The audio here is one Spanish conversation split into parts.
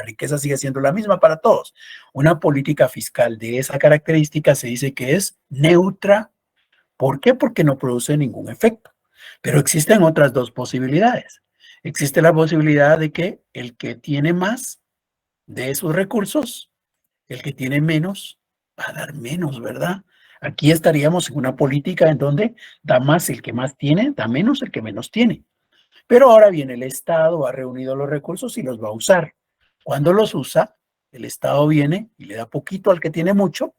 riqueza sigue siendo la misma para todos. Una política fiscal de esa característica se dice que es neutra. ¿Por qué? Porque no produce ningún efecto. Pero existen otras dos posibilidades. Existe la posibilidad de que el que tiene más de esos recursos, el que tiene menos, va a dar menos, ¿verdad? Aquí estaríamos en una política en donde da más el que más tiene, da menos el que menos tiene. Pero ahora viene el Estado, ha reunido los recursos y los va a usar. Cuando los usa, el Estado viene y le da poquito al que tiene mucho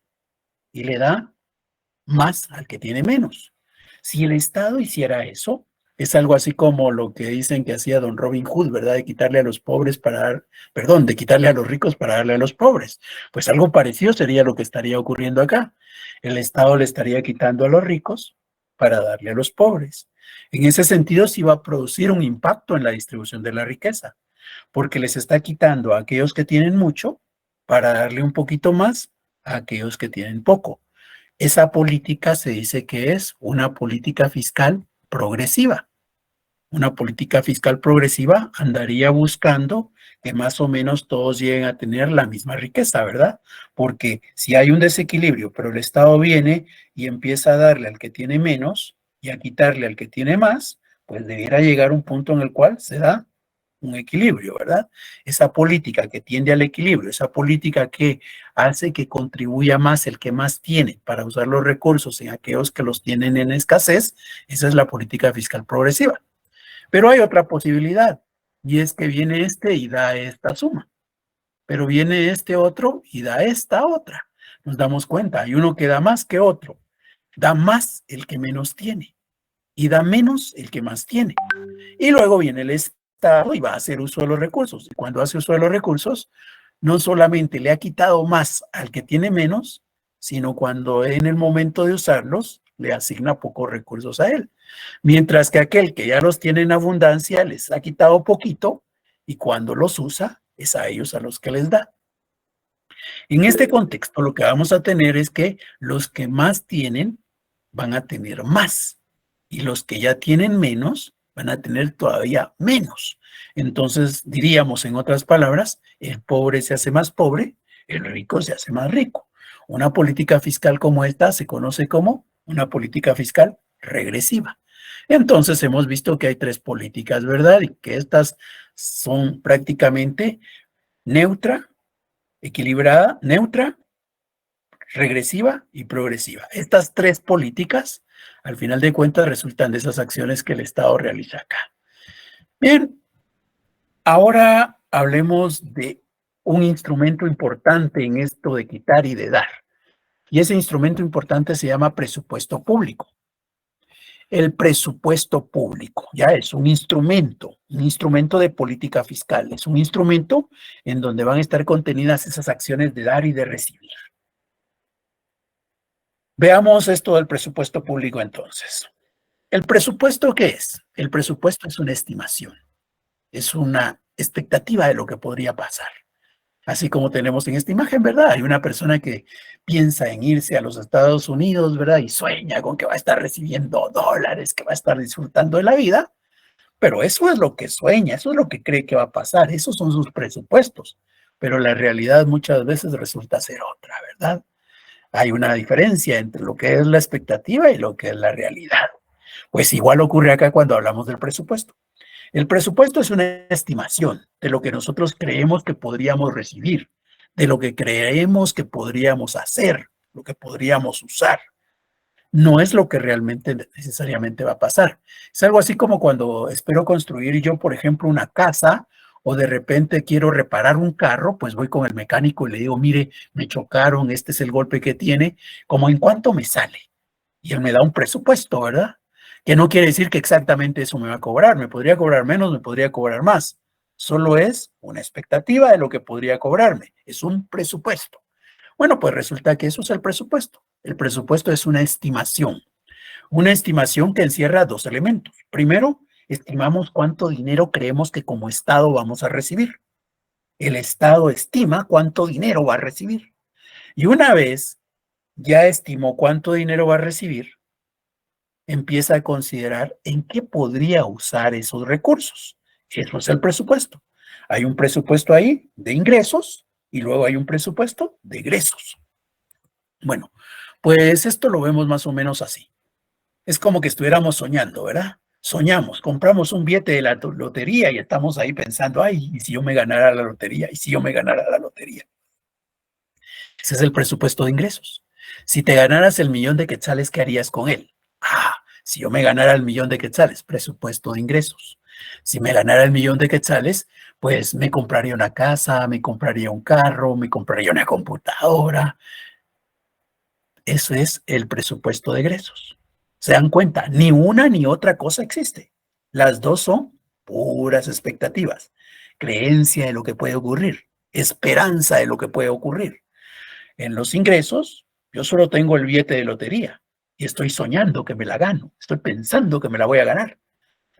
y le da más al que tiene menos. Si el Estado hiciera eso, es algo así como lo que dicen que hacía don Robin Hood, ¿verdad? De quitarle a los pobres para dar, perdón, de quitarle a los ricos para darle a los pobres. Pues algo parecido sería lo que estaría ocurriendo acá. El Estado le estaría quitando a los ricos para darle a los pobres. En ese sentido, sí va a producir un impacto en la distribución de la riqueza, porque les está quitando a aquellos que tienen mucho para darle un poquito más a aquellos que tienen poco. Esa política se dice que es una política fiscal progresiva. Una política fiscal progresiva andaría buscando que más o menos todos lleguen a tener la misma riqueza, ¿verdad? Porque si hay un desequilibrio, pero el Estado viene y empieza a darle al que tiene menos y a quitarle al que tiene más, pues debiera llegar un punto en el cual se da un equilibrio, ¿verdad? Esa política que tiende al equilibrio, esa política que hace que contribuya más el que más tiene para usar los recursos en aquellos que los tienen en escasez, esa es la política fiscal progresiva. Pero hay otra posibilidad, y es que viene este y da esta suma, pero viene este otro y da esta otra. Nos damos cuenta, hay uno que da más que otro, da más el que menos tiene y da menos el que más tiene. Y luego viene el Estado y va a hacer uso de los recursos. Y cuando hace uso de los recursos, no solamente le ha quitado más al que tiene menos, sino cuando en el momento de usarlos, le asigna pocos recursos a él. Mientras que aquel que ya los tiene en abundancia, les ha quitado poquito y cuando los usa, es a ellos a los que les da. En este contexto, lo que vamos a tener es que los que más tienen van a tener más y los que ya tienen menos van a tener todavía menos. Entonces, diríamos en otras palabras, el pobre se hace más pobre, el rico se hace más rico. Una política fiscal como esta se conoce como una política fiscal regresiva. Entonces, hemos visto que hay tres políticas, ¿verdad? Y que estas son prácticamente neutra, equilibrada, neutra, regresiva y progresiva. Estas tres políticas, al final de cuentas, resultan de esas acciones que el Estado realiza acá. Bien, ahora hablemos de un instrumento importante en esto de quitar y de dar. Y ese instrumento importante se llama presupuesto público. El presupuesto público ya es un instrumento de política fiscal, es un instrumento en donde van a estar contenidas esas acciones de dar y de recibir. Veamos esto del presupuesto público entonces. ¿El presupuesto qué es? El presupuesto es una estimación, es una expectativa de lo que podría pasar. Así como tenemos en esta imagen, ¿verdad? Hay una persona que piensa en irse a los Estados Unidos, ¿verdad? Y sueña con que va a estar recibiendo dólares, que va a estar disfrutando de la vida, pero eso es lo que sueña, eso es lo que cree que va a pasar, esos son sus presupuestos, pero la realidad muchas veces resulta ser otra, ¿verdad? Hay una diferencia entre lo que es la expectativa y lo que es la realidad. Pues igual ocurre acá cuando hablamos del presupuesto. El presupuesto es una estimación de lo que nosotros creemos que podríamos recibir, de lo que creemos que podríamos hacer, lo que podríamos usar. No es lo que realmente necesariamente va a pasar. Es algo así como cuando espero construir yo, por ejemplo, una casa o de repente quiero reparar un carro, pues voy con el mecánico y le digo, mire, me chocaron, este es el golpe que tiene, como en cuánto me sale. Y él me da un presupuesto, ¿verdad? Que no quiere decir que exactamente eso me va a cobrar. Me podría cobrar menos, me podría cobrar más. Solo es una expectativa de lo que podría cobrarme. Es un presupuesto. Bueno, pues resulta que eso es el presupuesto. El presupuesto es una estimación que encierra dos elementos. Primero, estimamos cuánto dinero creemos que como Estado vamos a recibir. El Estado estima cuánto dinero va a recibir. Y una vez ya estimó cuánto dinero va a recibir, empieza a considerar en qué podría usar esos recursos. Eso es el presupuesto. Hay un presupuesto ahí de ingresos y luego hay un presupuesto de egresos. Bueno, pues esto lo vemos más o menos así. Es como que estuviéramos soñando, ¿verdad? Soñamos, compramos un billete de la lotería y estamos ahí pensando, ay, ¿y si yo me ganara la lotería? ¿Y si yo me ganara la lotería? Ese es el presupuesto de ingresos. Si te ganaras el millón de quetzales, ¿qué harías con él? Ah, si yo me ganara el millón de quetzales, presupuesto de ingresos. Si me ganara el millón de quetzales, pues me compraría una casa, me compraría un carro, me compraría una computadora. Eso es el presupuesto de egresos. ¿Se dan cuenta? Ni una ni otra cosa existe. Las dos son puras expectativas, creencia de lo que puede ocurrir, esperanza de lo que puede ocurrir. En los ingresos, yo solo tengo el billete de lotería y estoy soñando que me la gano, estoy pensando que me la voy a ganar.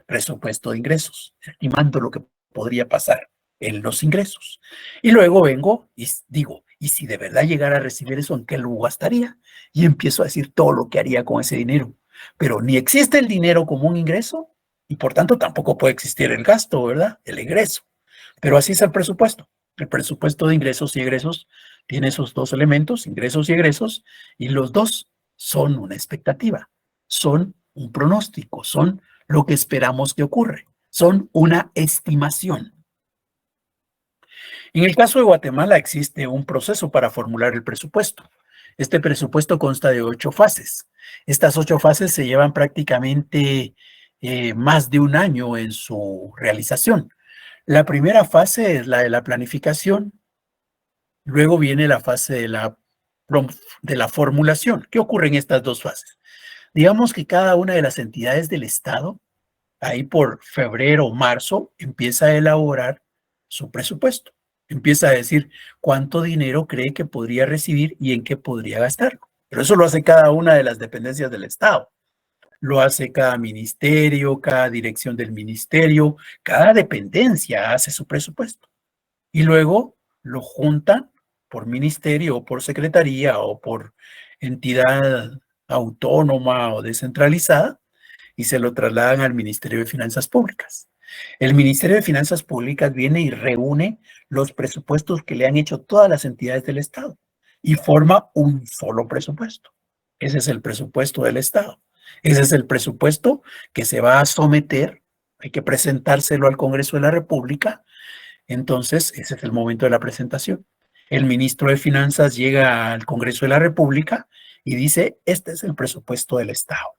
Presupuesto de ingresos, estimando lo que podría pasar en los ingresos. Y luego vengo y digo, ¿y si de verdad llegara a recibir eso, en qué lo gastaría? Y empiezo a decir todo lo que haría con ese dinero. Pero ni existe el dinero como un ingreso y por tanto tampoco puede existir el gasto, ¿verdad? El egreso. Pero así es el presupuesto. El presupuesto de ingresos y egresos tiene esos dos elementos, ingresos y egresos, y los dos son una expectativa, son un pronóstico, son lo que esperamos que ocurre, son una estimación. En el caso de Guatemala existe un proceso para formular el presupuesto. Este presupuesto consta de 8 fases. Estas 8 fases se llevan prácticamente más de un año en su realización. La primera fase es la de la planificación, luego viene la fase de la formulación. ¿Qué ocurre en estas dos fases? Digamos que cada una de las entidades del Estado, ahí por febrero o marzo, empieza a elaborar su presupuesto. Empieza a decir cuánto dinero cree que podría recibir y en qué podría gastarlo. Pero eso lo hace cada una de las dependencias del Estado. Lo hace cada ministerio, cada dirección del ministerio, cada dependencia hace su presupuesto. Y luego lo juntan por ministerio o por secretaría o por entidad autónoma o descentralizada y se lo trasladan al Ministerio de Finanzas Públicas. El Ministerio de Finanzas Públicas viene y reúne los presupuestos que le han hecho todas las entidades del Estado y forma un solo presupuesto. Ese es el presupuesto del Estado. Ese es el presupuesto que se va a someter, hay que presentárselo al Congreso de la República. Entonces, ese es el momento de la presentación. El ministro de Finanzas llega al Congreso de la República y dice, este es el presupuesto del Estado.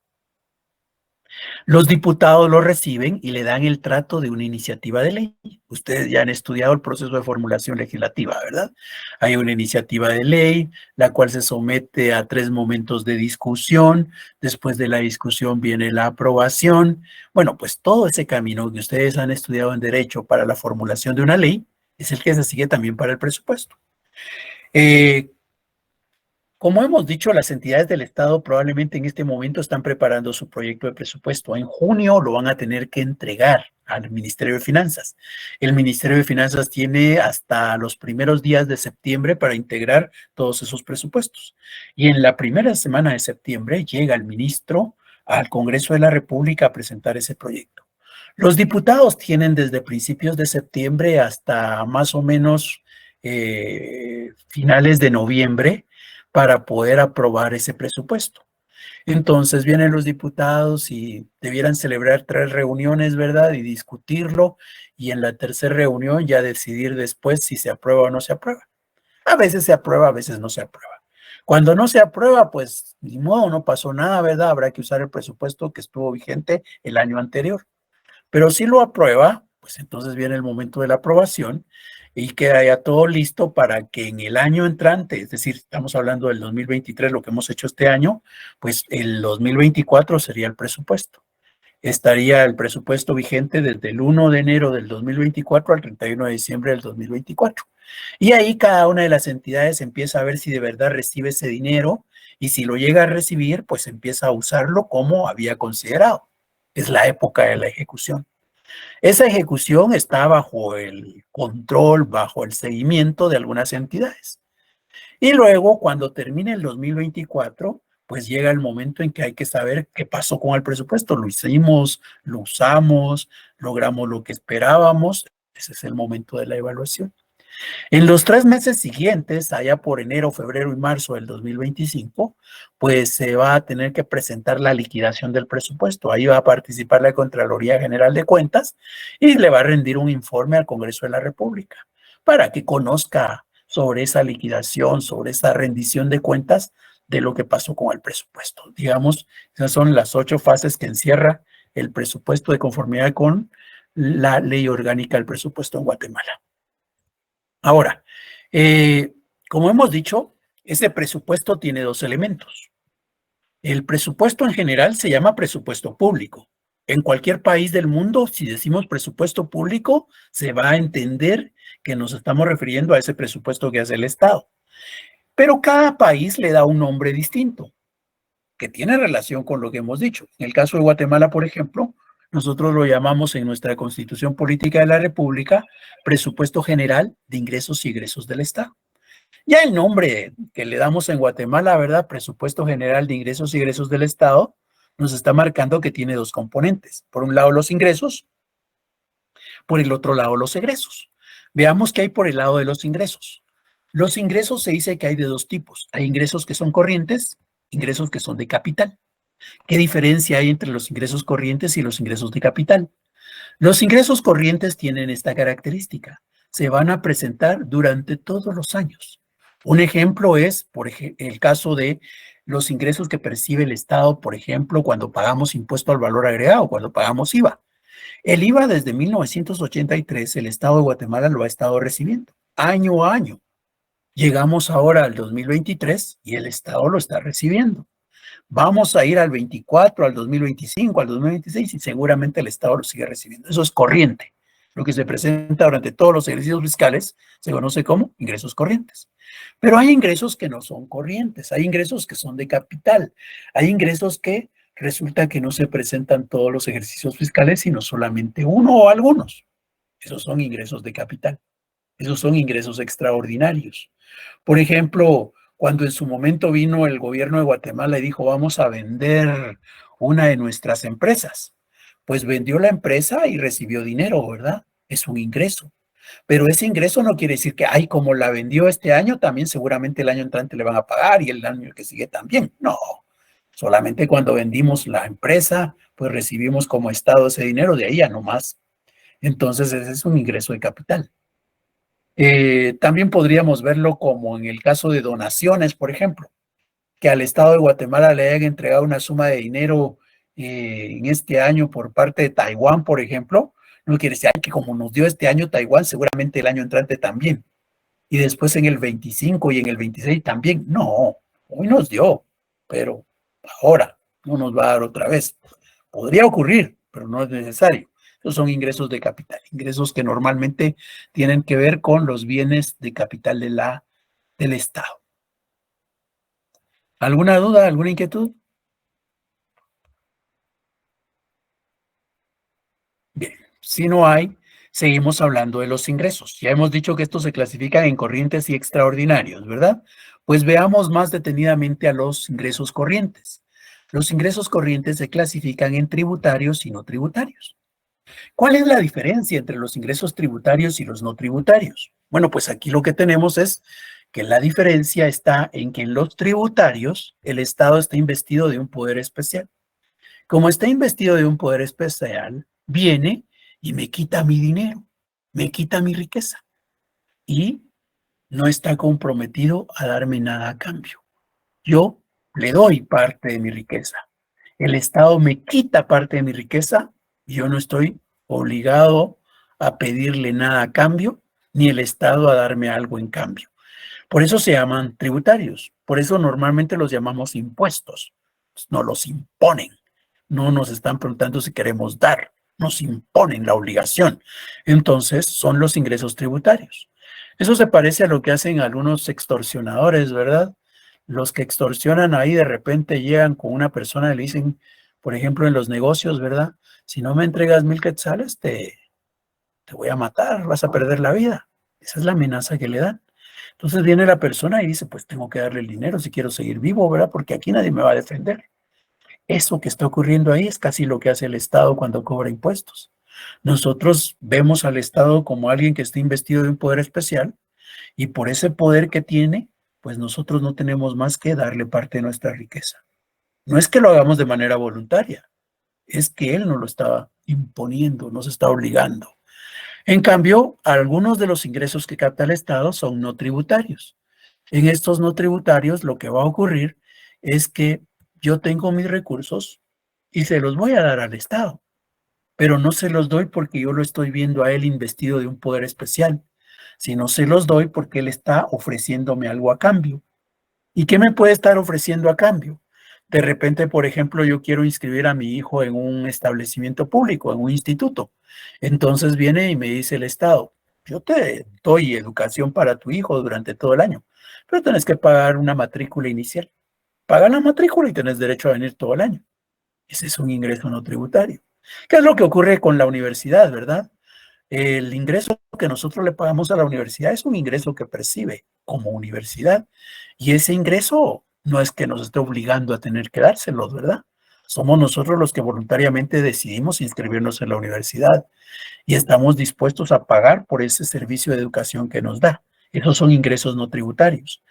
Los diputados lo reciben y le dan el trato de una iniciativa de ley. Ustedes ya han estudiado el proceso de formulación legislativa, ¿verdad? Hay una iniciativa de ley, la cual se somete a 3 momentos de discusión. Después de la discusión viene la aprobación. Bueno, pues todo ese camino que ustedes han estudiado en Derecho para la formulación de una ley es el que se sigue también para el presupuesto. Como hemos dicho, las entidades del Estado probablemente en este momento están preparando su proyecto de presupuesto. En junio lo van a tener que entregar al Ministerio de Finanzas. El Ministerio de Finanzas tiene hasta los primeros días de septiembre para integrar todos esos presupuestos. Y en la primera semana de septiembre llega el ministro al Congreso de la República a presentar ese proyecto. Los diputados tienen desde principios de septiembre hasta más o menos finales de noviembre para poder aprobar ese presupuesto. Entonces vienen los diputados y debieran celebrar 3 reuniones, ¿verdad? Y discutirlo y en la tercera reunión ya decidir después si se aprueba o no se aprueba. A veces se aprueba, a veces no se aprueba. Cuando no se aprueba, pues ni modo, no pasó nada, ¿verdad? Habrá que usar el presupuesto que estuvo vigente el año anterior. Pero si lo aprueba, pues entonces viene el momento de la aprobación y queda ya todo listo para que en el año entrante, es decir, estamos hablando del 2023, lo que hemos hecho este año, pues el 2024 sería el presupuesto. Estaría el presupuesto vigente desde el 1 de enero del 2024 al 31 de diciembre del 2024. Y ahí cada una de las entidades empieza a ver si de verdad recibe ese dinero y si lo llega a recibir, pues empieza a usarlo como había considerado. Es la época de la ejecución. Esa ejecución está bajo el control, bajo el seguimiento de algunas entidades. Y luego, cuando termine el 2024, pues llega el momento en que hay que saber qué pasó con el presupuesto. Lo hicimos, lo usamos, logramos lo que esperábamos. Ese es el momento de la evaluación. En los 3 meses siguientes, allá por enero, febrero y marzo del 2025, pues se va a tener que presentar la liquidación del presupuesto. Ahí va a participar la Contraloría General de Cuentas y le va a rendir un informe al Congreso de la República para que conozca sobre esa liquidación, sobre esa rendición de cuentas de lo que pasó con el presupuesto. Digamos, esas son las 8 fases que encierra el presupuesto de conformidad con la ley orgánica del presupuesto en Guatemala. Ahora, como hemos dicho, ese presupuesto tiene 2 elementos. El presupuesto en general se llama presupuesto público. En cualquier país del mundo, si decimos presupuesto público, se va a entender que nos estamos refiriendo a ese presupuesto que hace el Estado. Pero cada país le da un nombre distinto, que tiene relación con lo que hemos dicho. En el caso de Guatemala, por ejemplo, nosotros lo llamamos en nuestra Constitución Política de la República Presupuesto General de Ingresos y Egresos del Estado. Ya el nombre que le damos en Guatemala, ¿verdad? Presupuesto General de Ingresos y Egresos del Estado, nos está marcando que tiene 2 componentes. Por un lado los ingresos, por el otro lado los egresos. Veamos qué hay por el lado de los ingresos. Los ingresos se dice que hay de 2 tipos. Hay ingresos que son corrientes, ingresos que son de capital. ¿Qué diferencia hay entre los ingresos corrientes y los ingresos de capital? Los ingresos corrientes tienen esta característica. Se van a presentar durante todos los años. Un ejemplo es, el caso de los ingresos que percibe el Estado, por ejemplo, cuando pagamos impuesto al valor agregado, cuando pagamos IVA. El IVA desde 1983, el Estado de Guatemala lo ha estado recibiendo, año a año. Llegamos ahora al 2023 y el Estado lo está recibiendo. Vamos a ir al 24, al 2025, al 2026 y seguramente el Estado lo sigue recibiendo. Eso es corriente. Lo que se presenta durante todos los ejercicios fiscales se conoce como ingresos corrientes. Pero hay ingresos que no son corrientes, hay ingresos que son de capital, hay ingresos que resulta que no se presentan todos los ejercicios fiscales, sino solamente uno o algunos. Esos son ingresos de capital. Esos son ingresos extraordinarios. Por ejemplo, cuando en su momento vino el gobierno de Guatemala y dijo, vamos a vender una de nuestras empresas, pues vendió la empresa y recibió dinero, ¿verdad? Es un ingreso. Pero ese ingreso no quiere decir que, ay, como la vendió este año, también seguramente el año entrante le van a pagar y el año que sigue también. No, solamente cuando vendimos la empresa, pues recibimos como Estado ese dinero, de ahí ya no más. Entonces ese es un ingreso de capital. También podríamos verlo como en el caso de donaciones, por ejemplo, que al Estado de Guatemala le hayan entregado una suma de dinero en este año por parte de Taiwán, por ejemplo, no quiere decir que como nos dio este año Taiwán, seguramente el año entrante también. Y después en el 25 y en el 26 también. No, hoy nos dio, pero ahora no nos va a dar otra vez. Podría ocurrir, pero no es necesario. Esos son ingresos de capital, ingresos que normalmente tienen que ver con los bienes de capital del Estado. ¿Alguna duda, alguna inquietud? Bien, si no hay, seguimos hablando de los ingresos. Ya hemos dicho que estos se clasifican en corrientes y extraordinarios, ¿verdad? Pues veamos más detenidamente a los ingresos corrientes. Los ingresos corrientes se clasifican en tributarios y no tributarios. ¿Cuál es la diferencia entre los ingresos tributarios y los no tributarios? Bueno, pues aquí lo que tenemos es que la diferencia está en que en los tributarios el Estado está investido de un poder especial. Como está investido de un poder especial, viene y me quita mi dinero, me quita mi riqueza y no está comprometido a darme nada a cambio. Yo le doy parte de mi riqueza. El Estado me quita parte de mi riqueza y yo no estoy obligado a pedirle nada a cambio, ni el Estado a darme algo en cambio. Por eso se llaman tributarios. Por eso normalmente los llamamos impuestos. Nos los imponen. No nos están preguntando si queremos dar. Nos imponen la obligación. Entonces son los ingresos tributarios. Eso se parece a lo que hacen algunos extorsionadores, ¿verdad? Los que extorsionan ahí de repente llegan con una persona y le dicen, por ejemplo, en los negocios, ¿verdad? Si no me entregas 1,000 quetzales, te voy a matar, vas a perder la vida. Esa es la amenaza que le dan. Entonces viene la persona y dice, pues tengo que darle el dinero si quiero seguir vivo, ¿verdad? Porque aquí nadie me va a defender. Eso que está ocurriendo ahí es casi lo que hace el Estado cuando cobra impuestos. Nosotros vemos al Estado como alguien que está investido de un poder especial y por ese poder que tiene, pues nosotros no tenemos más que darle parte de nuestra riqueza. No es que lo hagamos de manera voluntaria, es que él nos lo está imponiendo, nos está obligando. En cambio, algunos de los ingresos que capta el Estado son no tributarios. En estos no tributarios, lo que va a ocurrir es que yo tengo mis recursos y se los voy a dar al Estado, pero no se los doy porque yo lo estoy viendo a él investido de un poder especial, sino se los doy porque él está ofreciéndome algo a cambio. ¿Y qué me puede estar ofreciendo a cambio? De repente, por ejemplo, yo quiero inscribir a mi hijo en un establecimiento público, en un instituto. Entonces viene y me dice el Estado, yo te doy educación para tu hijo durante todo el año, pero tienes que pagar una matrícula inicial. Paga la matrícula y tienes derecho a venir todo el año. Ese es un ingreso no tributario. ¿Qué es lo que ocurre con la universidad, verdad? El ingreso que nosotros le pagamos a la universidad es un ingreso que percibe como universidad. Y ese ingreso no es que nos esté obligando a tener que dárselos, ¿verdad? Somos nosotros los que voluntariamente decidimos inscribirnos en la universidad y estamos dispuestos a pagar por ese servicio de educación que nos da. Esos son ingresos no tributarios.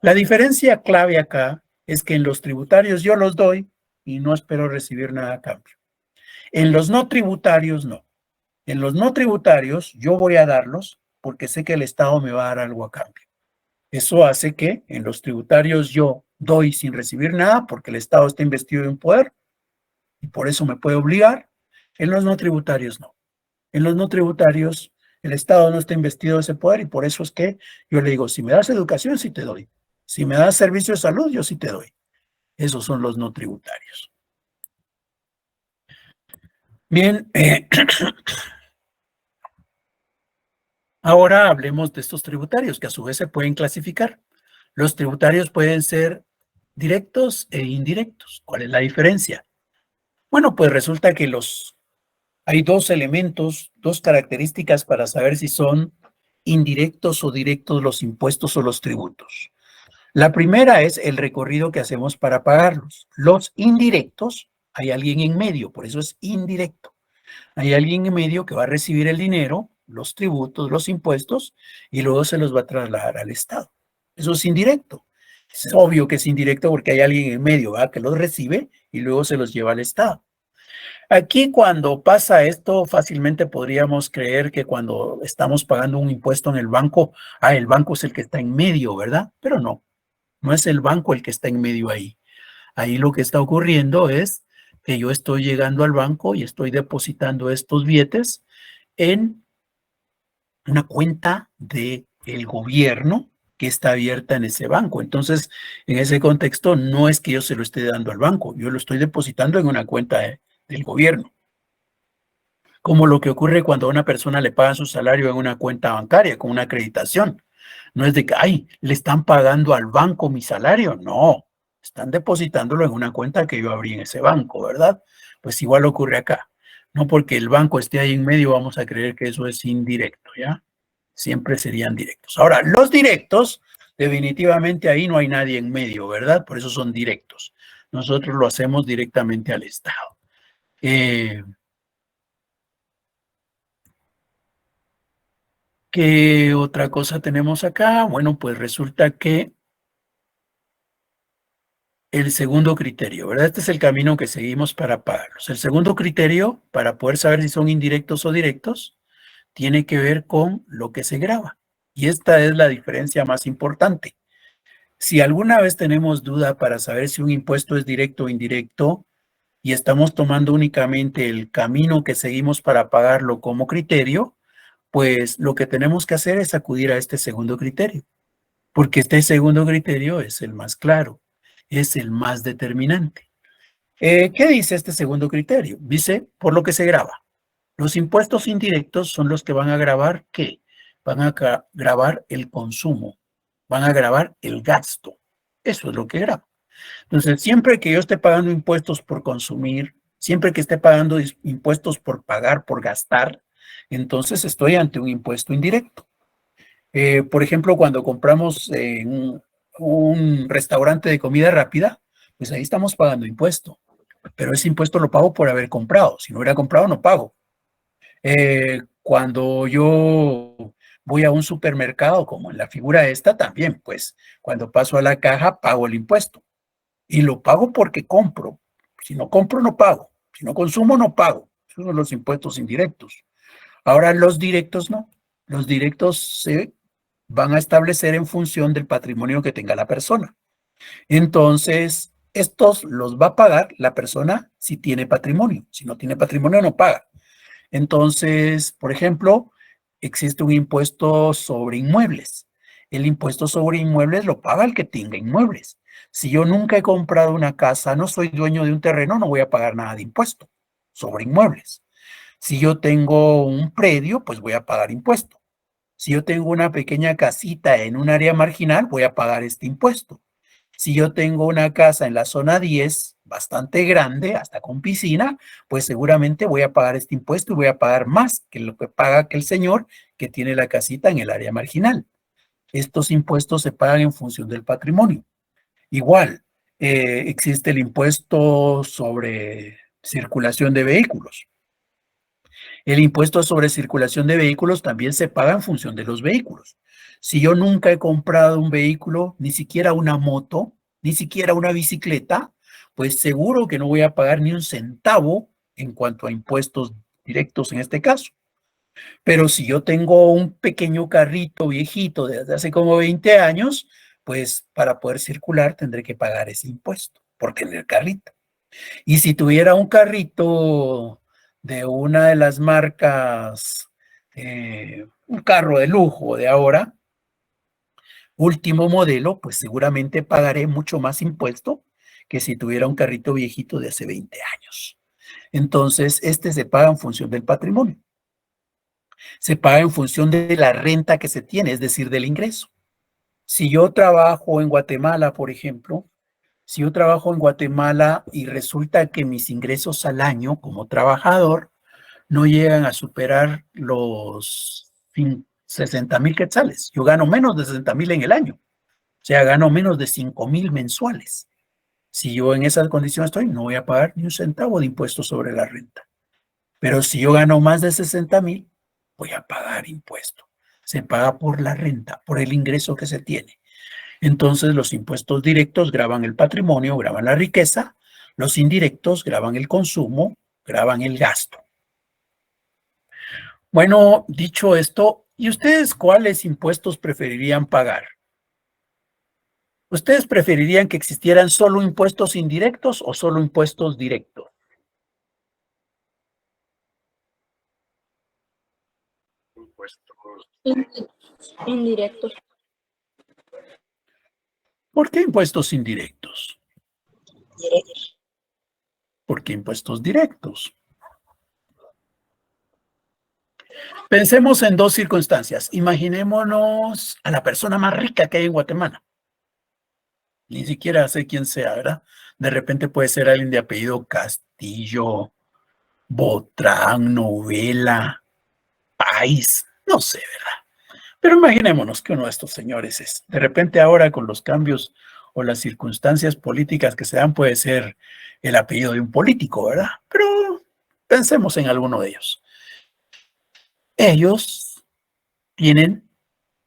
La diferencia clave acá es que en los tributarios yo los doy y no espero recibir nada a cambio. En los no tributarios no. En los no tributarios yo voy a darlos porque sé que el Estado me va a dar algo a cambio. Eso hace que en los tributarios yo doy sin recibir nada porque el Estado está investido de un poder y por eso me puede obligar. En los no tributarios no. En los no tributarios el Estado no está investido de ese poder y por eso es que yo le digo, si me das educación, sí te doy. Si me das servicio de salud, yo sí te doy. Esos son los no tributarios. Bien, ahora hablemos de estos tributarios que a su vez se pueden clasificar. Los tributarios pueden ser directos e indirectos. ¿Cuál es la diferencia? Bueno, pues resulta que hay dos elementos, dos características para saber si son indirectos o directos los impuestos o los tributos. La primera es el recorrido que hacemos para pagarlos. Los indirectos, hay alguien en medio, por eso es indirecto. Hay alguien en medio que va a recibir el dinero, los tributos, los impuestos, y luego se los va a trasladar al Estado. Eso es indirecto. Es obvio que es indirecto porque hay alguien en medio, ¿verdad?, que los recibe y luego se los lleva al Estado. Aquí cuando pasa esto, fácilmente podríamos creer que cuando estamos pagando un impuesto en el banco, el banco es el que está en medio, ¿verdad? Pero no, no es el banco el que está en medio ahí. Ahí lo que está ocurriendo es que yo estoy llegando al banco y estoy depositando estos billetes en una cuenta del gobierno que está abierta en ese banco. Entonces, en ese contexto, no es que yo se lo esté dando al banco, yo lo estoy depositando en una cuenta del gobierno. Como lo que ocurre cuando a una persona le pagan su salario en una cuenta bancaria, con una acreditación. No es de que, le están pagando al banco mi salario. No, están depositándolo en una cuenta que yo abrí en ese banco, ¿verdad? Pues igual ocurre acá. No porque el banco esté ahí en medio vamos a creer que eso es indirecto, ¿ya? Siempre serían directos. Ahora, los directos, definitivamente ahí no hay nadie en medio, ¿verdad? Por eso son directos. Nosotros lo hacemos directamente al Estado. ¿Qué otra cosa tenemos acá? Bueno, pues resulta que el segundo criterio, ¿verdad? Este es el camino que seguimos para pagarlos. El segundo criterio, para poder saber si son indirectos o directos, tiene que ver con lo que se graba. Y esta es la diferencia más importante. Si alguna vez tenemos duda para saber si un impuesto es directo o indirecto y estamos tomando únicamente el camino que seguimos para pagarlo como criterio, pues lo que tenemos que hacer es acudir a este segundo criterio, porque este segundo criterio es el más claro, es el más determinante. ¿Qué dice este segundo criterio? Dice, por lo que se graba. Los impuestos indirectos son los que van a grabar, ¿qué? Van a grabar el consumo, van a grabar el gasto. Eso es lo que graba. Entonces, siempre que yo esté pagando impuestos por consumir, siempre que esté pagando impuestos por pagar, por gastar, entonces estoy ante un impuesto indirecto. Por ejemplo, cuando compramos en un restaurante de comida rápida, pues ahí estamos pagando impuesto, pero ese impuesto lo pago por haber comprado. Si no hubiera comprado, no pago. Cuando yo voy a un supermercado, como en la figura esta, también, pues, cuando paso a la caja, pago el impuesto. Y lo pago porque compro. Si no compro, no pago. Si no consumo, no pago. Esos son los impuestos indirectos. Ahora, los directos no. Los directos se van a establecer en función del patrimonio que tenga la persona. Entonces, estos los va a pagar la persona si tiene patrimonio. Si no tiene patrimonio, no paga. Entonces, por ejemplo, existe un impuesto sobre inmuebles. El impuesto sobre inmuebles lo paga el que tenga inmuebles. Si yo nunca he comprado una casa, no soy dueño de un terreno, no voy a pagar nada de impuesto sobre inmuebles. Si yo tengo un predio, pues voy a pagar impuesto. Si yo tengo una pequeña casita en un área marginal, voy a pagar este impuesto. Si yo tengo una casa en la zona 10, bastante grande, hasta con piscina, pues seguramente voy a pagar este impuesto y voy a pagar más que lo que paga aquel señor que tiene la casita en el área marginal. Estos impuestos se pagan en función del patrimonio. Igual, existe el impuesto sobre circulación de vehículos. El impuesto sobre circulación de vehículos también se paga en función de los vehículos. Si yo nunca he comprado un vehículo, ni siquiera una moto, ni siquiera una bicicleta, pues seguro que no voy a pagar ni un centavo en cuanto a impuestos directos en este caso. Pero si yo tengo un pequeño carrito viejito desde hace como 20 años, pues para poder circular tendré que pagar ese impuesto por tener carrito. Y si tuviera un carrito de una de las marcas, un carro de lujo de ahora, último modelo, pues seguramente pagaré mucho más impuesto que si tuviera un carrito viejito de hace 20 años. Entonces, este se paga en función del patrimonio. Se paga en función de la renta que se tiene, es decir, del ingreso. Si yo trabajo en Guatemala, por ejemplo, si yo trabajo en Guatemala y resulta que mis ingresos al año como trabajador no llegan a superar los 60,000 quetzales. Yo gano menos de 60,000 en el año. O sea, gano menos de 5,000 mensuales. Si yo en esas condiciones estoy, no voy a pagar ni un centavo de impuestos sobre la renta. Pero si yo gano más de 60,000, voy a pagar impuesto. Se paga por la renta, por el ingreso que se tiene. Entonces, los impuestos directos gravan el patrimonio, gravan la riqueza. Los indirectos gravan el consumo, gravan el gasto. Bueno, dicho esto, ¿y ustedes cuáles impuestos preferirían pagar? ¿Ustedes preferirían que existieran solo impuestos indirectos o solo impuestos directos? Indirectos. ¿Por qué impuestos indirectos? Directos. ¿Por qué impuestos directos? Pensemos en dos circunstancias. Imaginémonos a la persona más rica que hay en Guatemala. Ni siquiera sé quién sea, ¿verdad? De repente puede ser alguien de apellido Castillo, Botrán, Novela, Pais, no sé, ¿verdad? Pero imaginémonos que uno de estos señores es. De repente ahora con los cambios o las circunstancias políticas que se dan puede ser el apellido de un político, ¿verdad? Pero pensemos en alguno de ellos. Ellos tienen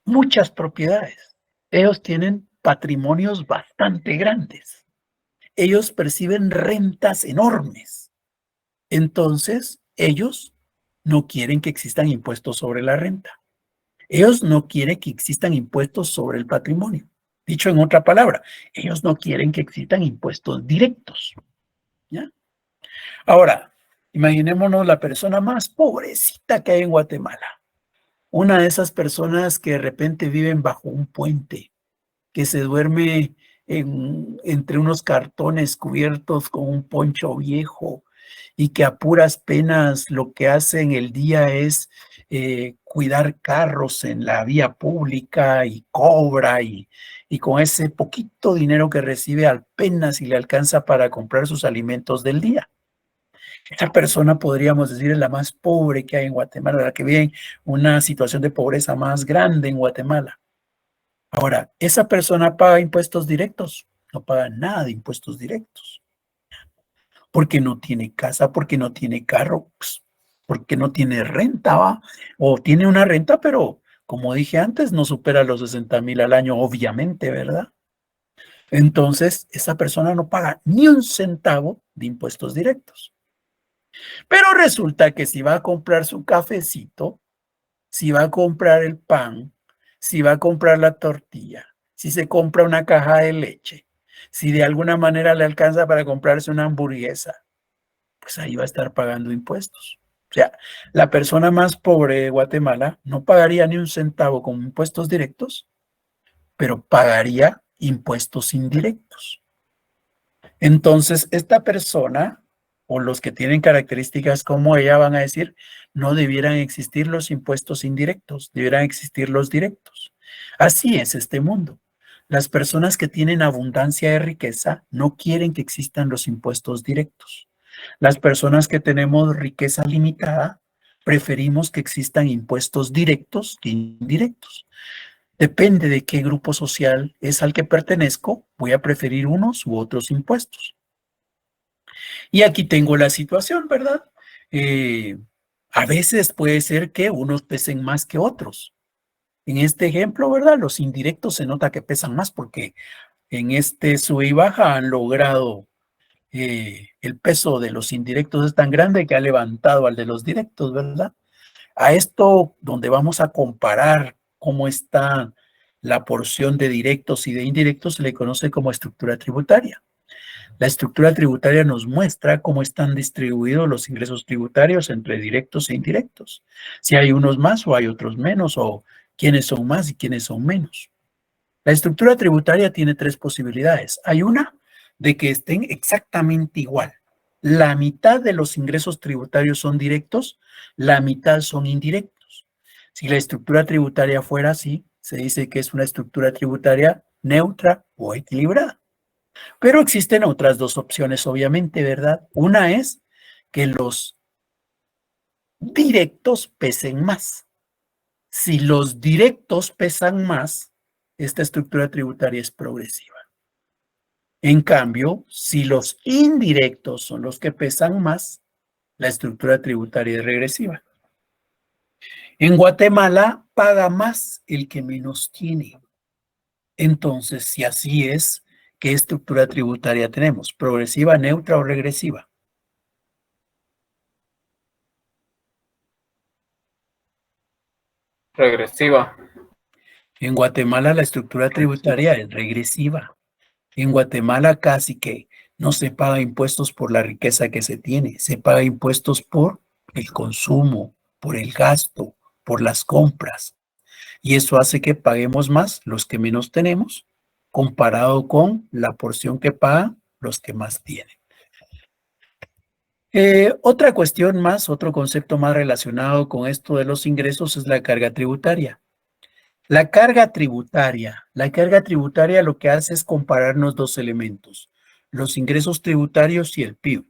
muchas propiedades. Ellos tienen patrimonios bastante grandes. Ellos perciben rentas enormes. Entonces, ellos no quieren que existan impuestos sobre la renta. Ellos no quieren que existan impuestos sobre el patrimonio. Dicho en otra palabra, ellos no quieren que existan impuestos directos. ¿Ya? Ahora, imaginémonos la persona más pobrecita que hay en Guatemala. Una de esas personas que de repente viven bajo un puente, que se duerme entre unos cartones cubiertos con un poncho viejo y que a puras penas lo que hace en el día es cuidar carros en la vía pública y cobra y con ese poquito dinero que recibe apenas si le alcanza para comprar sus alimentos del día. Esa persona podríamos decir es la más pobre que hay en Guatemala, la que vive en una situación de pobreza más grande en Guatemala. Ahora, ¿esa persona paga impuestos directos? No paga nada de impuestos directos. Porque no tiene casa, porque no tiene carro. Pues, porque no tiene renta, ¿va? O tiene una renta, pero como dije antes, no supera los 60,000 al año, obviamente, ¿verdad? Entonces, esa persona no paga ni un centavo de impuestos directos. Pero resulta que si va a comprar su cafecito, si va a comprar el pan, si va a comprar la tortilla, si se compra una caja de leche, si de alguna manera le alcanza para comprarse una hamburguesa, pues ahí va a estar pagando impuestos. O sea, la persona más pobre de Guatemala no pagaría ni un centavo con impuestos directos, pero pagaría impuestos indirectos. Entonces, esta persona o los que tienen características como ella van a decir, no debieran existir los impuestos indirectos, debieran existir los directos. Así es este mundo. Las personas que tienen abundancia de riqueza no quieren que existan los impuestos directos. Las personas que tenemos riqueza limitada preferimos que existan impuestos directos que indirectos. Depende de qué grupo social es al que pertenezco, voy a preferir unos u otros impuestos. Y aquí tengo la situación, ¿verdad? Eh, a veces puede ser que unos pesen más que otros. En este ejemplo, ¿verdad? Los indirectos se nota que pesan más porque en este sube y baja han logrado, el peso de los indirectos es tan grande que ha levantado al de los directos, ¿verdad? A esto donde vamos a comparar cómo está la porción de directos y de indirectos se le conoce como estructura tributaria. La estructura tributaria nos muestra cómo están distribuidos los ingresos tributarios entre directos e indirectos. Si hay unos más o hay otros menos, o quiénes son más y quiénes son menos. La estructura tributaria tiene tres posibilidades. Hay una de que estén exactamente igual. La mitad de los ingresos tributarios son directos, la mitad son indirectos. Si la estructura tributaria fuera así, se dice que es una estructura tributaria neutra o equilibrada. Pero existen otras dos opciones, obviamente, ¿verdad? Una es que los directos pesen más. Si los directos pesan más, esta estructura tributaria es progresiva. En cambio, si los indirectos son los que pesan más, la estructura tributaria es regresiva. En Guatemala paga más el que menos tiene. Entonces, si así es, ¿qué estructura tributaria tenemos? ¿Progresiva, neutra o regresiva? Regresiva. En Guatemala la estructura tributaria es regresiva. En Guatemala casi que no se paga impuestos por la riqueza que se tiene, se paga impuestos por el consumo, por el gasto, por las compras. Y eso hace que paguemos más los que menos tenemos comparado con la porción que pagan los que más tienen. Otra cuestión más, otro concepto más relacionado con esto de los ingresos es la carga tributaria. La carga tributaria lo que hace es compararnos dos elementos, los ingresos tributarios y el PIB.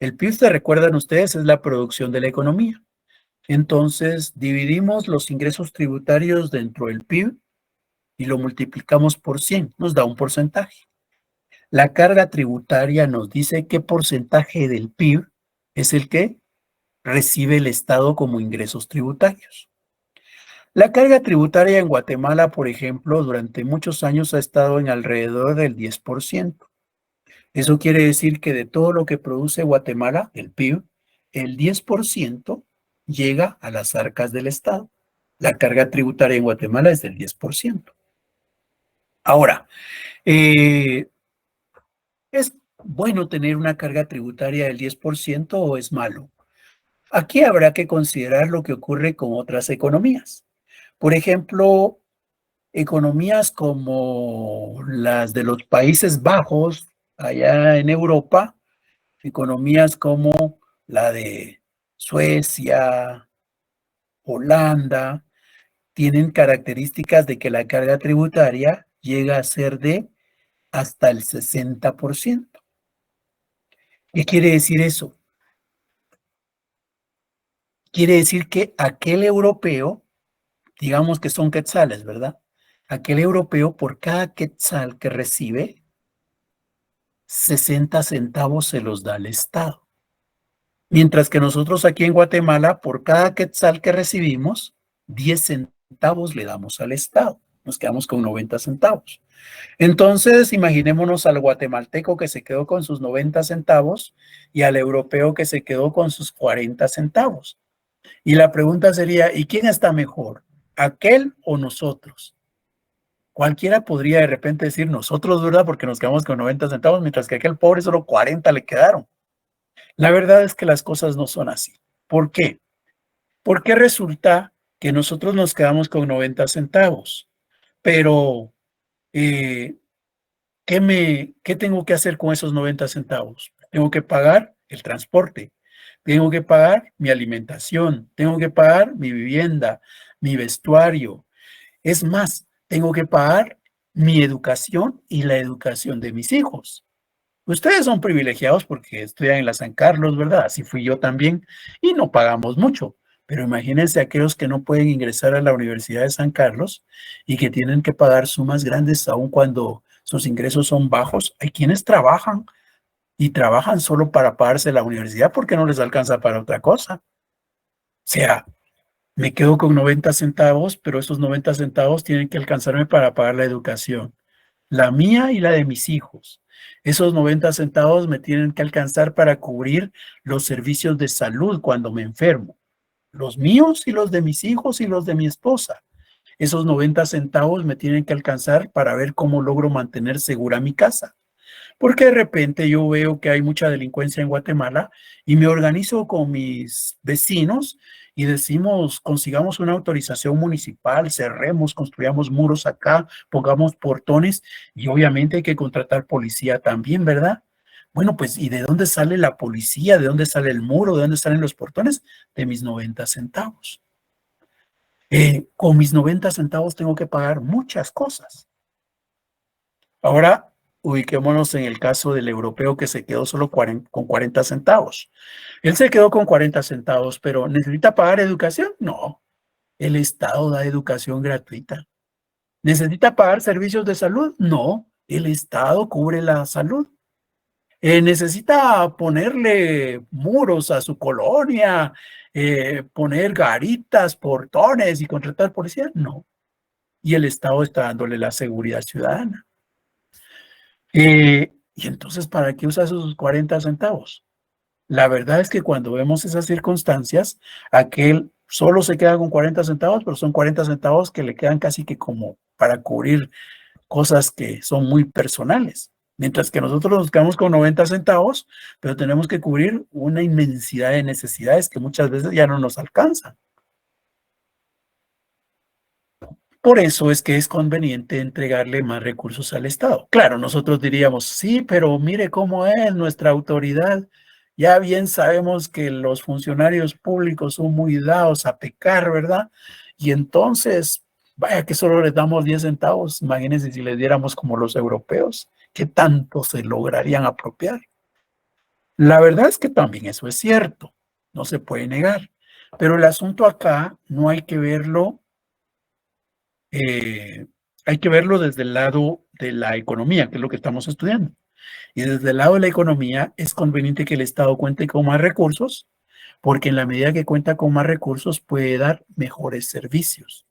El PIB, ¿se recuerdan ustedes? Es la producción de la economía. Entonces, dividimos los ingresos tributarios dentro del PIB y lo multiplicamos por 100, nos da un porcentaje. La carga tributaria nos dice qué porcentaje del PIB es el que recibe el Estado como ingresos tributarios. La carga tributaria en Guatemala, por ejemplo, durante muchos años ha estado en alrededor del 10%. Eso quiere decir que de todo lo que produce Guatemala, el PIB, el 10% llega a las arcas del Estado. La carga tributaria en Guatemala es del 10%. Ahora, ¿es bueno tener una carga tributaria del 10% o es malo? Aquí habrá que considerar lo que ocurre con otras economías. Por ejemplo, economías como las de los Países Bajos, allá en Europa, economías como la de Suecia, Holanda, tienen características de que la carga tributaria llega a ser de hasta el 60%. ¿Qué quiere decir eso? Quiere decir que aquel europeo, digamos que son quetzales, ¿verdad? Aquel europeo por cada quetzal que recibe, 60 centavos se los da al Estado. Mientras que nosotros aquí en Guatemala, por cada quetzal que recibimos, 10 centavos le damos al Estado. Nos quedamos con 90 centavos. Entonces, imaginémonos al guatemalteco que se quedó con sus 90 centavos y al europeo que se quedó con sus 40 centavos. Y la pregunta sería, ¿y quién está mejor? ¿Aquel o nosotros? Cualquiera podría de repente decir nosotros, ¿verdad? Porque nos quedamos con 90 centavos, mientras que aquel pobre solo 40 le quedaron. La verdad es que las cosas no son así. ¿Por qué? Porque resulta que nosotros nos quedamos con 90 centavos, pero ¿qué tengo que hacer con esos 90 centavos? Tengo que pagar el transporte, tengo que pagar mi alimentación, tengo que pagar mi vivienda, mi vestuario. Es más, tengo que pagar mi educación y la educación de mis hijos. Ustedes son privilegiados porque estudian en la San Carlos, ¿verdad? Así fui yo también y no pagamos mucho. Pero imagínense aquellos que no pueden ingresar a la Universidad de San Carlos y que tienen que pagar sumas grandes aun cuando sus ingresos son bajos. Hay quienes trabajan y trabajan solo para pagarse la universidad porque no les alcanza para otra cosa. O sea, me quedo con 90 centavos, pero esos 90 centavos tienen que alcanzarme para pagar la educación, la mía y la de mis hijos. Esos 90 centavos me tienen que alcanzar para cubrir los servicios de salud cuando me enfermo, los míos y los de mis hijos y los de mi esposa. Esos 90 centavos me tienen que alcanzar para ver cómo logro mantener segura mi casa. Porque de repente yo veo que hay mucha delincuencia en Guatemala y me organizo con mis vecinos y decimos, consigamos una autorización municipal, cerremos, construyamos muros acá, pongamos portones y obviamente hay que contratar policía también, ¿verdad? Bueno, pues, ¿y de dónde sale la policía? ¿De dónde sale el muro? ¿De dónde salen los portones? De mis 90 centavos. Con mis 90 centavos tengo que pagar muchas cosas. Ahora, ubiquémonos en el caso del europeo que se quedó solo con 40 centavos. Él se quedó con 40 centavos, pero ¿necesita pagar educación? No, el Estado da educación gratuita. ¿Necesita pagar servicios de salud? No, el Estado cubre la salud. ¿Necesita ponerle muros a su colonia, poner garitas, portones y contratar policía? No, y el Estado está dándole la seguridad ciudadana. Y entonces, ¿para qué usa esos 40 centavos? La verdad es que cuando vemos esas circunstancias, aquel solo se queda con 40 centavos, pero son 40 centavos que le quedan casi que como para cubrir cosas que son muy personales. Mientras que nosotros nos quedamos con 90 centavos, pero tenemos que cubrir una inmensidad de necesidades que muchas veces ya no nos alcanzan. Por eso es que es conveniente entregarle más recursos al Estado. Claro, nosotros diríamos, sí, pero mire cómo es nuestra autoridad. Ya bien sabemos que los funcionarios públicos son muy dados a pecar, ¿verdad? Y entonces, vaya que solo les damos 10 centavos. Imagínense si les diéramos como los europeos, ¿qué tanto se lograrían apropiar? La verdad es que también eso es cierto, no se puede negar. Pero el asunto acá no hay que verlo eh, hay que verlo desde el lado de la economía, que es lo que estamos estudiando. Y desde el lado de la economía es conveniente que el Estado cuente con más recursos, porque en la medida que cuenta con más recursos puede dar mejores servicios.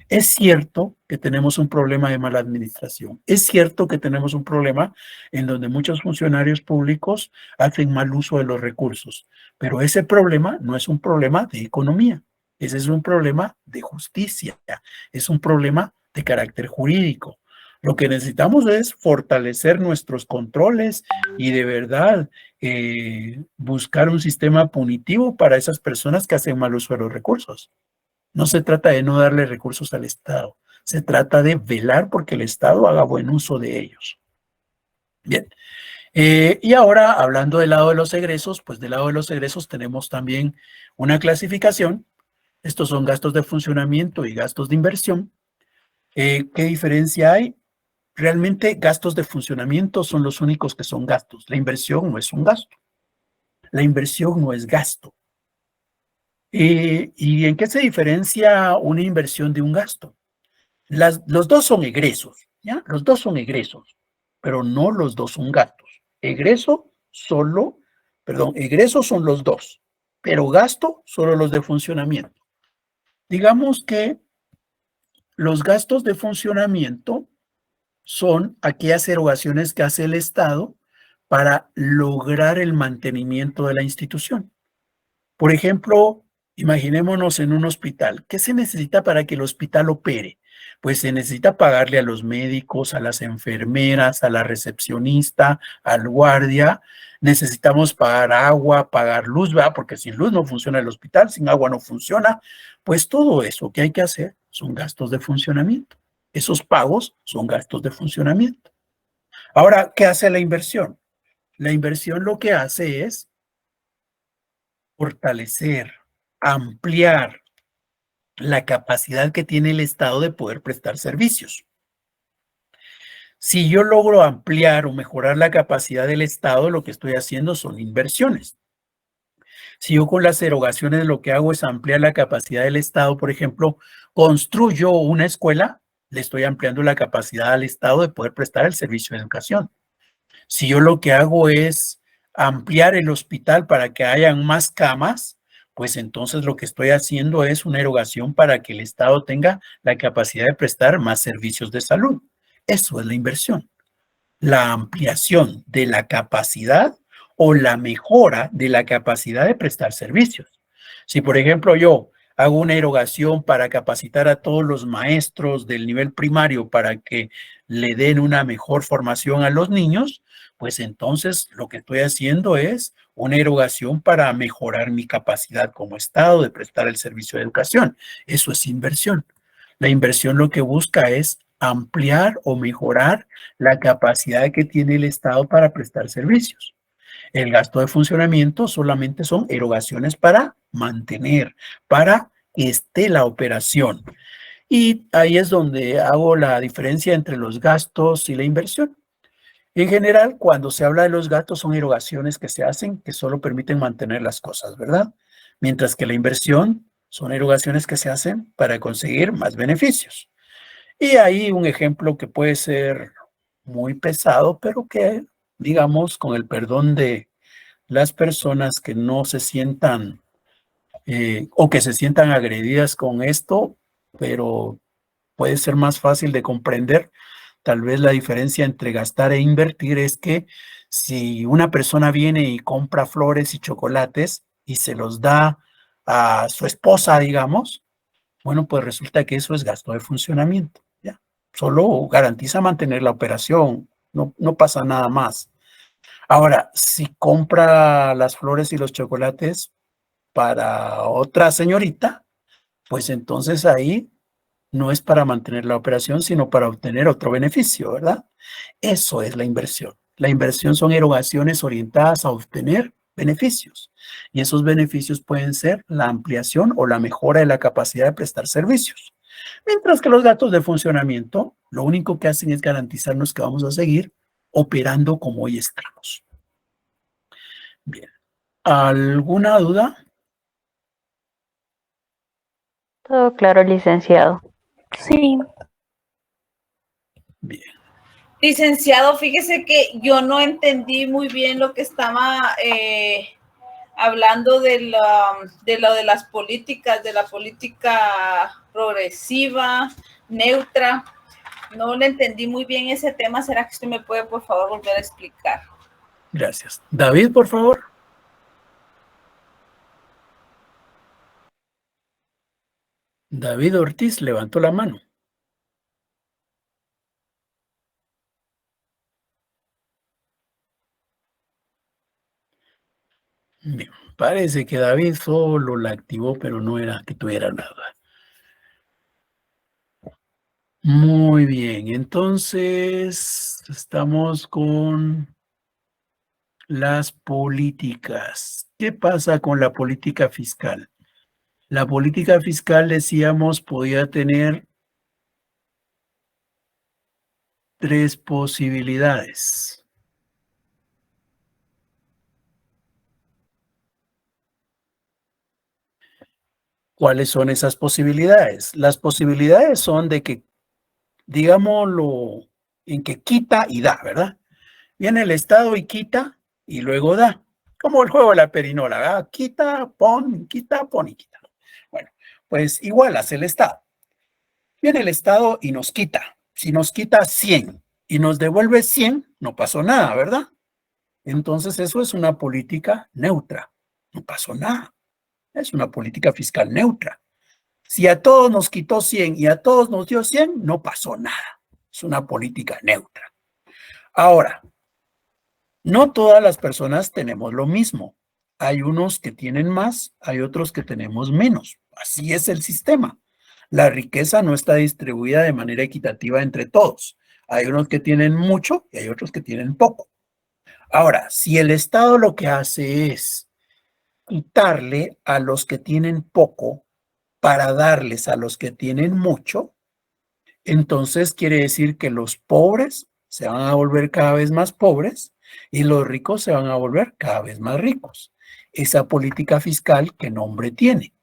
Es cierto que tenemos un problema de mala administración. Es cierto que tenemos un problema en donde muchos funcionarios públicos hacen mal uso de los recursos, pero ese problema no es un problema de economía. Ese es un problema de justicia, es un problema de carácter jurídico. Lo que necesitamos es fortalecer nuestros controles y de verdad buscar un sistema punitivo para esas personas que hacen mal uso de los recursos. No se trata de no darle recursos al Estado, se trata de velar porque el Estado haga buen uso de ellos. Bien, y ahora hablando del lado de los egresos, pues del lado de los egresos tenemos también una clasificación. Estos son gastos de funcionamiento y gastos de inversión. ¿Qué diferencia hay? Realmente gastos de funcionamiento son los únicos que son gastos. La inversión no es un gasto. La inversión no es gasto. ¿Y en qué se diferencia una inversión de un gasto? Los dos son egresos, ¿ya? Los dos son egresos, pero no los dos son gastos. Egreso solo Perdón, egresos son los dos, pero gasto solo los de funcionamiento. Digamos que los gastos de funcionamiento son aquellas erogaciones que hace el Estado para lograr el mantenimiento de la institución. Por ejemplo, imaginémonos en un hospital. ¿Qué se necesita para que el hospital opere? Pues se necesita pagarle a los médicos, a las enfermeras, a la recepcionista, al guardia. Necesitamos pagar agua, pagar luz, ¿verdad? Porque sin luz no funciona el hospital, sin agua no funciona. Pues todo eso que hay que hacer son gastos de funcionamiento. Esos pagos son gastos de funcionamiento. Ahora, ¿qué hace la inversión? La inversión lo que hace es fortalecer, ampliar la capacidad que tiene el Estado de poder prestar servicios. Si yo logro ampliar o mejorar la capacidad del Estado, lo que estoy haciendo son inversiones. Si yo con las erogaciones lo que hago es ampliar la capacidad del Estado, por ejemplo, construyo una escuela, le estoy ampliando la capacidad al Estado de poder prestar el servicio de educación. Si yo lo que hago es ampliar el hospital para que hayan más camas, pues entonces lo que estoy haciendo es una erogación para que el Estado tenga la capacidad de prestar más servicios de salud. Eso es la inversión, la ampliación de la capacidad o la mejora de la capacidad de prestar servicios. Si, por ejemplo, yo hago una erogación para capacitar a todos los maestros del nivel primario para que le den una mejor formación a los niños, pues entonces lo que estoy haciendo es una erogación para mejorar mi capacidad como Estado de prestar el servicio de educación. Eso es inversión. La inversión lo que busca es ampliar o mejorar la capacidad que tiene el Estado para prestar servicios. El gasto de funcionamiento solamente son erogaciones para mantener, para que esté la operación. Y ahí es donde hago la diferencia entre los gastos y la inversión. En general, cuando se habla de los gastos, son erogaciones que se hacen que solo permiten mantener las cosas, ¿verdad? Mientras que la inversión son erogaciones que se hacen para conseguir más beneficios. Y ahí un ejemplo que puede ser muy pesado, pero que, digamos, con el perdón de las personas que no se sientan o que se sientan agredidas con esto, pero puede ser más fácil de comprender. Tal vez la diferencia entre gastar e invertir es que si una persona viene y compra flores y chocolates y se los da a su esposa, digamos, bueno, pues resulta que eso es gasto de funcionamiento, ¿ya? Solo garantiza mantener la operación, no pasa nada más. Ahora, si compra las flores y los chocolates para otra señorita, pues entonces ahí no es para mantener la operación, sino para obtener otro beneficio, ¿verdad? Eso es la inversión. La inversión son erogaciones orientadas a obtener beneficios. Y esos beneficios pueden ser la ampliación o la mejora de la capacidad de prestar servicios. Mientras que los gastos de funcionamiento, lo único que hacen es garantizarnos que vamos a seguir operando como hoy estamos. Bien. ¿Alguna duda? Todo claro, licenciado. Sí. Bien. Licenciado, fíjese que yo no entendí muy bien lo que estaba hablando de las políticas, de la política progresiva, neutra. No le entendí muy bien ese tema. ¿Será que usted me puede, por favor, volver a explicar? Gracias. David, por favor. David Ortiz levantó la mano. Bien, parece que David solo la activó, pero no era que tuviera nada. Muy bien, entonces estamos con las políticas. ¿Qué pasa con la política fiscal? La política fiscal, decíamos, podía tener tres posibilidades. ¿Cuáles son esas posibilidades? Las posibilidades son de que, digámoslo, en que quita y da, ¿verdad? Viene el Estado y quita y luego da. Como el juego de la perinola, ¿verdad? Quita, pon y quita. Bueno, pues igual hace el Estado. Viene el Estado y nos quita. Si nos quita 100 y nos devuelve 100, no pasó nada, ¿verdad? Entonces eso es una política neutra. No pasó nada. Es una política fiscal neutra. Si a todos nos quitó 100 y a todos nos dio 100, no pasó nada. Es una política neutra. Ahora, no todas las personas tenemos lo mismo. Hay unos que tienen más, hay otros que tenemos menos. Así es el sistema. La riqueza no está distribuida de manera equitativa entre todos. Hay unos que tienen mucho y hay otros que tienen poco. Ahora, si el Estado lo que hace es quitarle a los que tienen poco para darles a los que tienen mucho, entonces quiere decir que los pobres se van a volver cada vez más pobres y los ricos se van a volver cada vez más ricos. Esa política fiscal, ¿qué nombre tiene?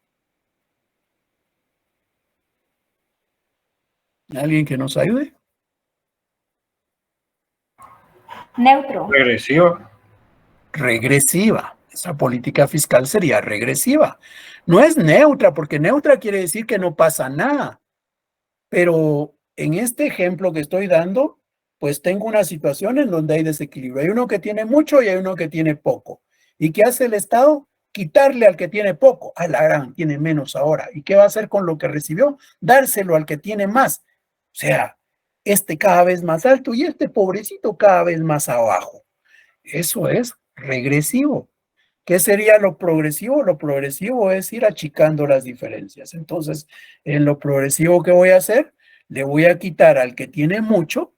¿Alguien que nos ayude? Neutro. Regresiva. Regresiva. Esa política fiscal sería regresiva. No es neutra, porque neutra quiere decir que no pasa nada. Pero en este ejemplo que estoy dando, pues tengo una situación en donde hay desequilibrio. Hay uno que tiene mucho y hay uno que tiene poco. ¿Y qué hace el Estado? Quitarle al que tiene poco. A la gran, tiene menos ahora. ¿Y qué va a hacer con lo que recibió? Dárselo al que tiene más. O sea, este cada vez más alto y este pobrecito cada vez más abajo. Eso es regresivo. ¿Qué sería lo progresivo? Lo progresivo es ir achicando las diferencias. Entonces, en lo progresivo, ¿qué voy a hacer? Le voy a quitar al que tiene mucho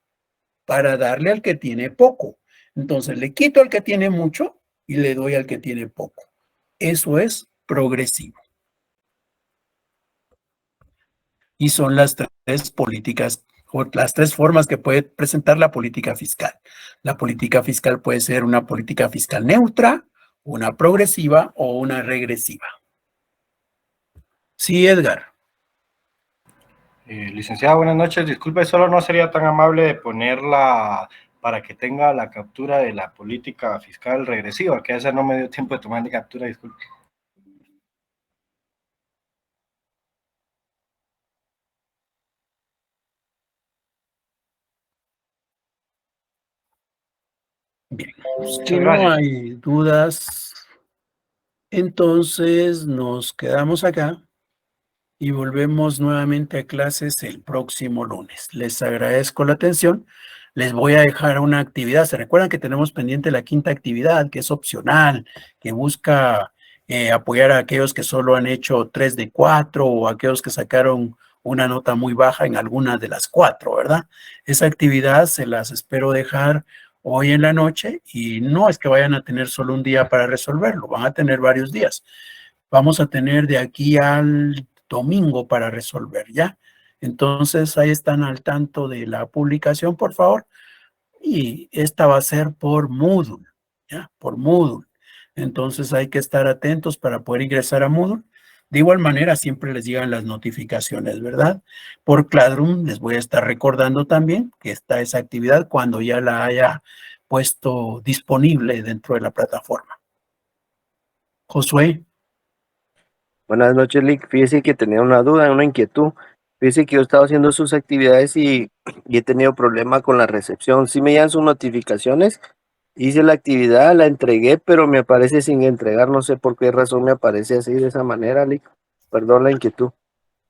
para darle al que tiene poco. Entonces, le quito al que tiene mucho y le doy al que tiene poco. Eso es progresivo. Y son las tres políticas o las tres formas que puede presentar la política fiscal. La política fiscal puede ser una política fiscal neutra, una progresiva o una regresiva. Sí, Edgar. Licenciada, buenas noches. Disculpe, solo no sería tan amable de ponerla para que tenga la captura de la política fiscal regresiva, que esa no me dio tiempo de tomar la captura, disculpe. Bien, si no hay dudas, entonces nos quedamos acá y volvemos nuevamente a clases el próximo lunes. Les agradezco la atención. Les voy a dejar una actividad. ¿Se recuerdan que tenemos pendiente la quinta actividad, que es opcional, que busca apoyar a aquellos que solo han hecho 3 de 4 o aquellos que sacaron una nota muy baja en alguna de las 4, ¿verdad? Esa actividad se las espero dejar hoy en la noche y no es que vayan a tener solo un día para resolverlo, van a tener varios días. Vamos a tener de aquí al domingo para resolver, ¿ya? Entonces, ahí están al tanto de la publicación, por favor. Y esta va a ser por Moodle, ¿ya? Por Moodle. Entonces, hay que estar atentos para poder ingresar a Moodle. De igual manera, siempre les llegan las notificaciones, ¿verdad? Por Classroom les voy a estar recordando también que está esa actividad cuando ya la haya puesto disponible dentro de la plataforma. Josué. Buenas noches, Lick. Fíjese que tenía una duda, una inquietud. Fíjese que yo estaba haciendo sus actividades y he tenido problema con la recepción. Sí me llegan sus notificaciones. Hice la actividad, la entregué, pero me aparece sin entregar. No sé por qué razón me aparece así de esa manera, Lick. Perdón la inquietud.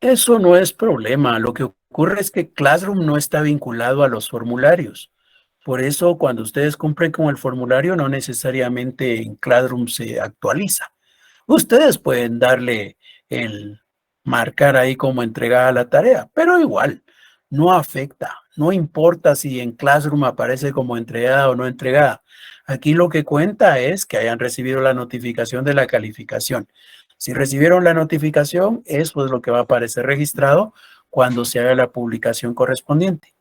Eso no es problema. Lo que ocurre es que Classroom no está vinculado a los formularios. Por eso, cuando ustedes cumplen con el formulario, no necesariamente en Classroom se actualiza. Ustedes pueden darle el marcar ahí como entregada la tarea, pero igual, no afecta. No importa si en Classroom aparece como entregada o no entregada. Aquí lo que cuenta es que hayan recibido la notificación de la calificación. Si recibieron la notificación, eso es lo que va a aparecer registrado cuando se haga la publicación correspondiente.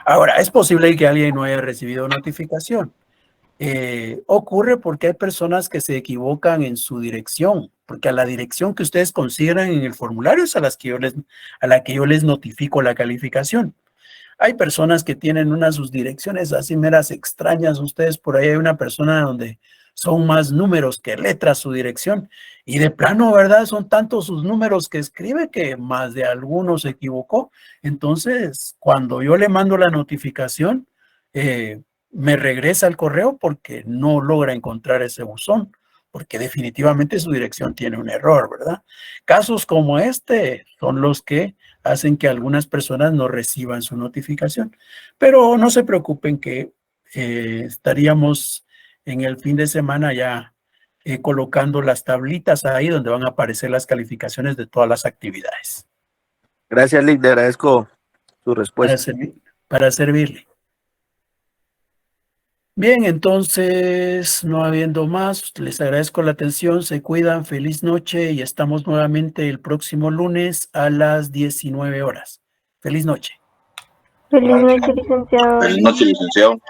Ahora, es posible que alguien no haya recibido notificación. Ocurre porque hay personas que se equivocan en su dirección, porque a la dirección que ustedes consideran en el formulario es a la que yo les notifico la calificación. Hay personas que tienen sus direcciones así meras extrañas. Ustedes por ahí hay una persona donde son más números que letras su dirección. Y de plano, ¿verdad? Son tantos sus números que escribe que más de alguno se equivocó. Entonces, cuando yo le mando la notificación, me regresa el correo porque no logra encontrar ese buzón, porque definitivamente su dirección tiene un error, ¿verdad? Casos como este son los que hacen que algunas personas no reciban su notificación. Pero no se preocupen que estaríamos en el fin de semana ya colocando las tablitas ahí donde van a aparecer las calificaciones de todas las actividades. Gracias, Lick, le agradezco su respuesta. Para servirle. Bien, entonces, no habiendo más, les agradezco la atención, se cuidan, feliz noche y estamos nuevamente el próximo lunes a las 19 horas. Feliz noche. Feliz noche, licenciado. Feliz noche, licenciado.